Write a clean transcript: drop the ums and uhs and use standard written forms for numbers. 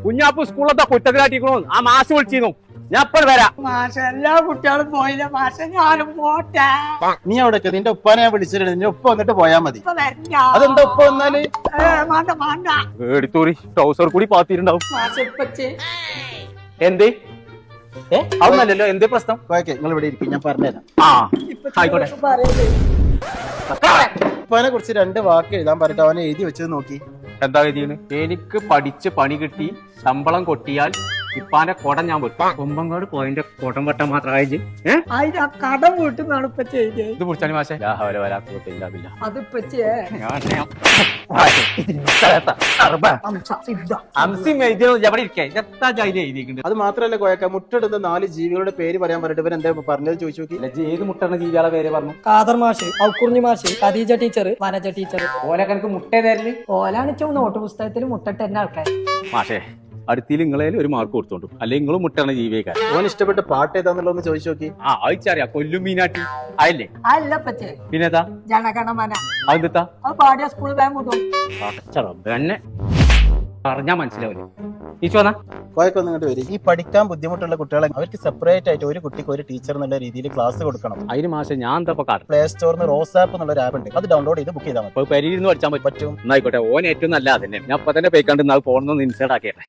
കുഞ്ഞാപ്പ് സ്കൂളിലത്തെ കുറ്റത്തിലാട്ടിക്കണോ ആ മാഷ് വിളിച്ചിരുന്നു. ഞാൻ എപ്പോഴും വരാം. മാഷ എല്ലാ കുട്ടികളും പോയില്ല മാഷ ഞാനും പോട്ടെ. നീ അവിടെ നിന്റെ ഉപ്പാനെ ഞാൻ വിളിച്ചിട്ടുണ്ട്. നിന്റെ ഉപ്പ വന്നിട്ട് പോയാ മതി. ഇപ്പൊ വരണ്ട. അതെന്താ ഉപ്പ വന്നാല് വേണ്ട വേണ്ട. എടുത്തൂറി ട്രൗസർ കൂടി പാത്തിട്ടുണ്ടാവും. മാഷ ഇപ്പച്ചി എന്തേ അതൊന്നല്ലല്ലോ. എന്തേ പ്രശ്നം? നിങ്ങൾ ഇവിടെ ഇരിക്കും, ഞാൻ പറഞ്ഞുതരാം. ആ ആയിക്കോട്ടെ. പറയല്ലേ ഉപ്പാനെ കുറിച്ച് 2 വാക്ക് എഴുതാൻ പറഞ്ഞിട്ട് അവനെ എഴുതി വെച്ചത് നോക്കി. എന്താ ഗതിയാണ്? എനിക്ക് പഠിച്ച് പണി കിട്ടി ശമ്പളം കൊട്ടിയാൽ ഇപ്പാന്റെ കുടം ഞാൻ വെട്ടും. കൊമ്പങ്ങോട് പോയിന്റെ കുടം വെട്ടാൻ മാത്രമായി. അതിന് ആ കടം വീട്ടിൽ നിന്നാണ് ഇപ്പൊ ചെയ്തേ. ഇത് കുറിച്ചാണ് മാഷെ വരാത്തില്ല. അത് ഇപ്പച്ചിയെ അത് മാത്രല്ല കോയക്ക, മുട്ടെടുത്ത 4 ജീവികളുടെ പേര് പറയാൻ പറഞ്ഞിട്ട് ഇവൻ എന്താ പറഞ്ഞത് ചോദിച്ചു നോക്കി. ഏത് മുട്ടണ ജീവികളെ പേര് പറഞ്ഞു? കാദർ മാഷ്, ഔക്കുറിഞ്ഞി മാഷ്, ഖദീജ ടീച്ചർ, വനജ ടീച്ചർ. ഓലൊക്കെ എനിക്ക് മുട്ട തരല്. ഓലാണ് നോട്ട് പുസ്തകത്തിൽ മുട്ടിട്ടെന്നെ ആൾക്കാർ. മാഷേ അടുത്തിൽ നിങ്ങളേലും ഒരു മാർക്ക് കൊടുത്തോണ്ടു, അല്ലെങ്കിൽ നിങ്ങളും മുട്ടണ ജീവിയേക്കാർ. ഓൻ ഇഷ്ടപ്പെട്ട പാട്ട് ഏതാന്നുള്ളതെന്ന് ചോദിച്ചു നോക്കി. ആ അയച്ചറിയാ കൊല്ലും മീനാട്ടി അയല്ലേ. അല്ല പച്ചേ പിന്നെതാ ജനഗണമന അതെത്താ അത് പാടിയ സ്കൂളിൽ വേഗം മുട്ടും. തന്നെ പറഞ്ഞാ മനസ്സിലാവില്ല. ഈച്ചോന്നാ കോയക്ക ഒന്ന് ഇങ്ങോട്ട് വരും. ഈ പഠിക്കാൻ ബുദ്ധിമുട്ടുള്ള കുട്ടികളെ അവർക്ക് സെപ്പറേറ്റ് ആയിട്ട് ഒരു കുട്ടിക്ക് ഒരു ടീച്ചർ എന്നുള്ള രീതിയിൽ ക്ലാസ് കൊടുക്കണം. അതിന് മാഷെ ഞാൻ എന്താ കാട്ടും? പ്ലേ സ്റ്റോറിന് റോസ് ആപ്പ് എന്നുള്ള ഒരു ആപ്പ് ഉണ്ട്, അത് ഡൗൺലോഡ് ചെയ്ത് ബുക്ക് ചെയ്താൽ മതി. പരിയിരുന്ന് പഠിച്ചാൽ പറ്റും. പറ്റും. എന്നായിക്കോട്ടെ, ഓൻ ഏറ്റവും നല്ല അതന്നെ. ഞാൻ അപ്പൊ തന്നെ പോയിക്കാണ്ട് പോകണമെന്ന് ഇൻസൈഡ് ആക്കിയട്ടെ.